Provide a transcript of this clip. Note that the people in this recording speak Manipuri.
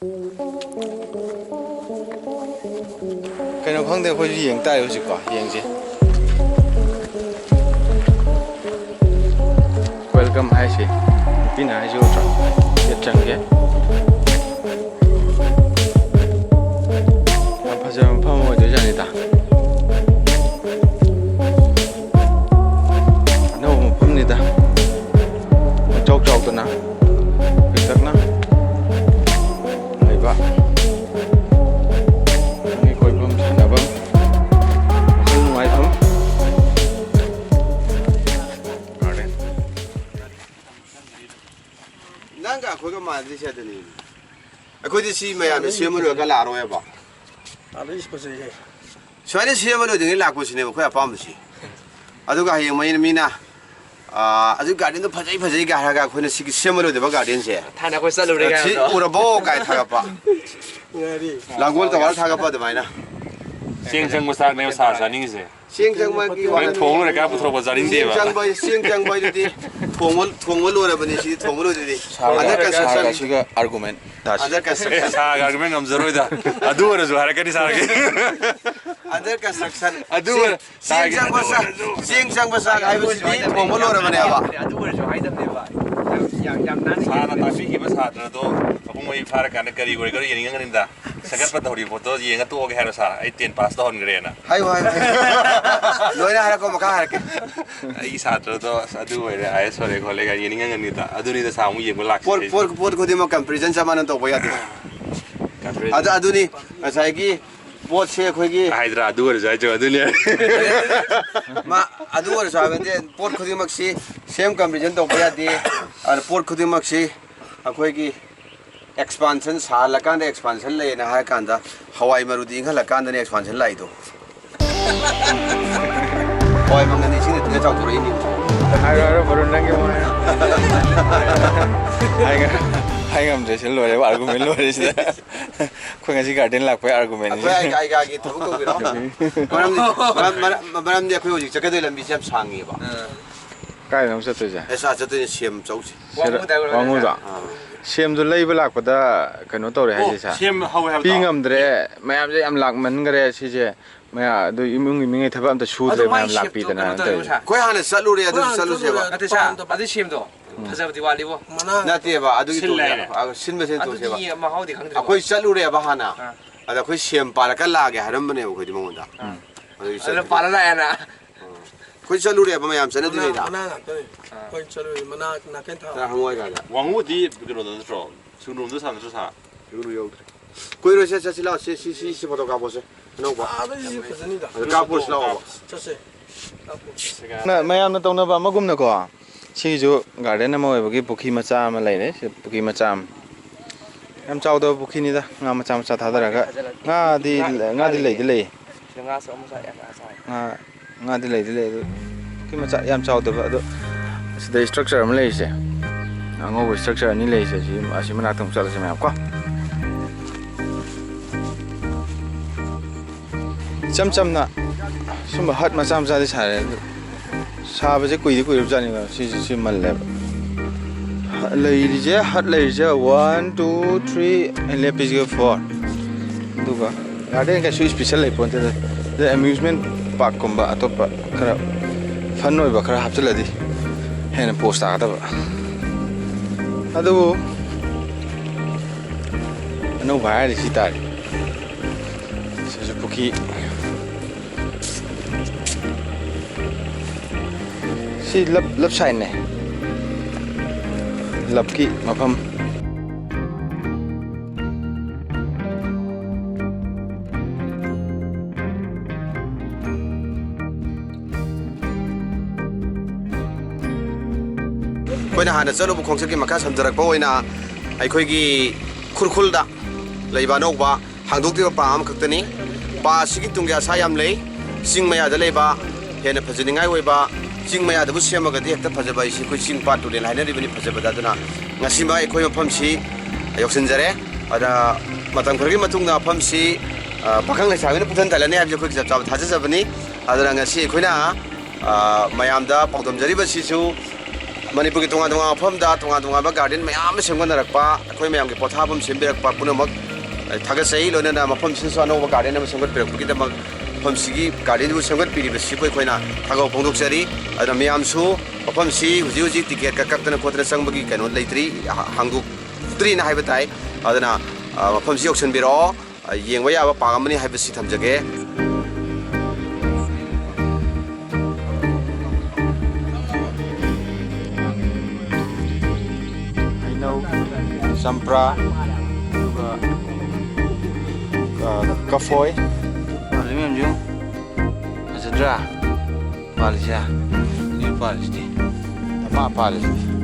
Kaya khang de khoi yeng tai hojik ko yeng ji welcome hai shi pin hai jo tra ye chang ge pa jam pa mo de ja ni ta no mo phum ni ta chok chok ta na pin tak na ai ba Aku kemana sih ada ni? Aku di sini macam siapa orang kalau arwah apa? Ada di sekolah. Soalnya siapa orang dengan laku sini, aku apa mesti. Aduh kah yang main mina, aduh garden tu pasai gah gah, aku ni siapa orang dekat garden sih. Tanah aku selalu dekat. Si orang bawa kait thang apa? Langgur tu orang thang apa tu mana? Siang jang masak ni masak saning sih. Siang jang bagi Orang thong lu dekat putra bazarin dia. Siang jang bagi tu thong lu orang bani sih thong lu tu. Ada construction construction. juga argument Ada construction. Sah agak memang zamzaro dah. Aduh orang zuhar kan di sana. Ada construction. Aduh. Siang jang masak, ayam sih thong lu orang bani apa? Ada orang tu ada apa? Yang nanti. Sana tapi kita saat tu aku mau ifar kan kari gori gori yang ingin dah. Sekarang pada hari foto yang tu oke harus sah. Itu 10 tahun kerana. Hai. Loh nak aku makan hari. Ini saat tu aduh ayah sore kolega yang ingin dah. Aduh ni dah samu yang melak. Por kau di makan present sama nanti apa ya tu? Aduh ni saya ki pot saya kau ki. Hydra aduh harus aja aduh ni. Ma aduh harus apa ni? Pot kau di maksi same kan present apa ya di? Por kau di maksi aku ki expansion salah kan expansion lagi na hai kan dah Hawaii marudi ingat lah kan dah expansion lagi tu. Hawaii mangan ni sini tu jauh tu ini. Ayo baru nanti mana? Hai ngam je sel lore argument lore sih. Kau ngasih garden lah, kau argument. Aku ayah gitu, aku kira. Malam dia aku uji, cakap tu dalam bisam sangi ba. Kaya nang satu je. Esa satu ni siam jauh sih. Wangu dah. Siam tu lagi belak pada kena tahu reh sih. Siam hawa hawa. Pingam dere, macam je am lak men gere sih je. Macam tu imung itu apa am tu shoot dere macam lak pi tanah tu. Kau yang mana selalu dia tu selalu siapa? Ada sah. Ada sim tu. Pasal diwali bu. Nanti apa? Aduh itu aku sin mesin tu siapa? Ada mahal di kantor. Aku selalu dia bahana. Ada aku siam para lagi haram mana aku di mana? Ada para lah ya nak. Kau selalu dia apa macam sana tu ni dah. Mana nak tu? Kau selalu mana nak kentang? Dah hamui kan? Wangu di begitu tu terus. Sunum tu sana tu sah. Kau rasa silau si foto kapus. Nampak? Ada di sini dah. Kapus lau. Case. Na macam tu na apa magum na ko. Sih jo garden nama bagi bukit macam mana ini, bukit macam. Am cakap tu bukit ni dah, ngam macam thada raga. Ngadi lay. Dengar semua saya asal. Ngadi lay. Bukit macam am cakap tu, tu. Sudah structure mana lay sih. Angau structure ni lay sih, asyik mana tu macam macam apa? Macam na, semua hat macam di sana. Sahaja je kuih macam ni, si malam. Lagi je hat lagi je 1, 2, 3, and lepas je 4. Tu kan. Ada yang kasi special lagi pun tu. The amusement park komba atau apa kerap fun noi ba kerap hafcal lagi. Hendak post ada ba. Aduh. Anu bahaya di situ. Sejupuki. Si lap sign ni. Lap ki mapam. Kau nak hana selalu bukan sekali makan samjarak bawa ina. Kau gi kurkul dah. Lepas nak ba hangduk tu paham kata ni. Ba sikit tunggu sayam lei. Sing maya dah lepas. Hena perjalanan awal ba. Sing maya dah bersih makan dia tak perjalanan isi. Kau sing part tu dia lainnya di bini perjalanan tu na. Ngasih mai kau yang pamsi. Ayok senjare. Ada matang pergi matung na pamsi. Pakang nak cakap ni putan Thailand ni habis kau kisah cakap thasa sebab ni. Ada ngasih kau na. Mayam dah pangdam jadi bersih tu. ꯃꯅꯤꯄꯨꯔꯒꯤ ꯇꯣꯉꯥꯟ ꯇꯣꯉꯥꯟꯕ ꯃꯐꯝꯗ ꯇꯣꯉꯥꯟ ꯇꯣꯉꯥꯟꯕ ꯒꯥꯔꯗꯦꯟ ꯃꯌꯥꯝ ꯑꯃ ꯁꯦꯝꯒꯠꯅꯔꯛꯄ ꯑꯩꯈꯣꯏ ꯃꯌꯥꯝꯒꯤ ꯄꯣꯊꯥꯐꯝ ꯁꯦꯝꯕꯤꯔꯛꯄ ꯄꯨꯝꯅꯃꯛ ꯊꯥꯒꯠꯆꯩ ꯂꯣꯏꯅꯅ ꯃꯐꯝꯁꯤꯗꯁꯨ ꯑꯅꯧꯕ ꯒꯥꯔꯗꯦꯟ ꯑꯃ ꯁꯦꯝꯒꯠꯄꯤꯔꯛꯄꯒꯤꯗꯃꯛ ꯃꯐꯝꯁꯤꯒꯤ ꯒꯥꯔꯗꯦꯟꯗꯨ ꯁꯦꯝꯒꯠꯄꯤꯔꯤꯕꯁꯤꯕꯨ ꯑꯩꯈꯣꯏꯅ ꯊꯥꯒꯠ ꯐꯣꯡꯗꯣꯛꯆꯔꯤ ꯑꯗꯨꯅ ꯃꯌꯥꯝꯁꯨ ꯃꯐꯝꯁꯤ ꯍꯧꯖꯤꯛ ꯍꯧꯖꯤꯛ ꯇꯤꯀꯦꯠꯀ ꯀꯛꯇꯅ ꯈꯣꯠꯇꯅ ꯆꯪꯕꯒꯤ ꯀꯩꯅꯣ ꯂꯩꯇ꯭ꯔꯤ ꯍꯥꯡꯗꯣꯛꯇ꯭ꯔꯤꯅ ꯍꯥꯏꯕ ꯇꯥꯏ ꯑꯗꯨꯅ ꯃꯐꯝꯁꯤ ꯌꯧꯁꯤꯟꯕꯤꯔꯛꯑꯣ ꯌꯦꯡꯕ ꯌꯥꯕ ꯄꯥꯛ ꯑꯃꯅꯤ ꯍꯥꯏꯕꯁꯤ ꯊꯝꯖꯒꯦ ꯆꯝꯄ꯭ꯔꯥ ꯑꯗꯨꯒ ꯀꯐꯣꯏ ꯄꯥꯜꯂꯤ ꯃꯌꯥꯝꯁꯨ ꯐꯖꯗ꯭ꯔꯥ ꯄꯥꯜꯂꯤꯁꯦ ꯄꯥꯜꯂꯤꯁꯤꯗꯤ ꯑꯃ ꯄꯥꯜꯂꯤꯁꯤꯗꯤ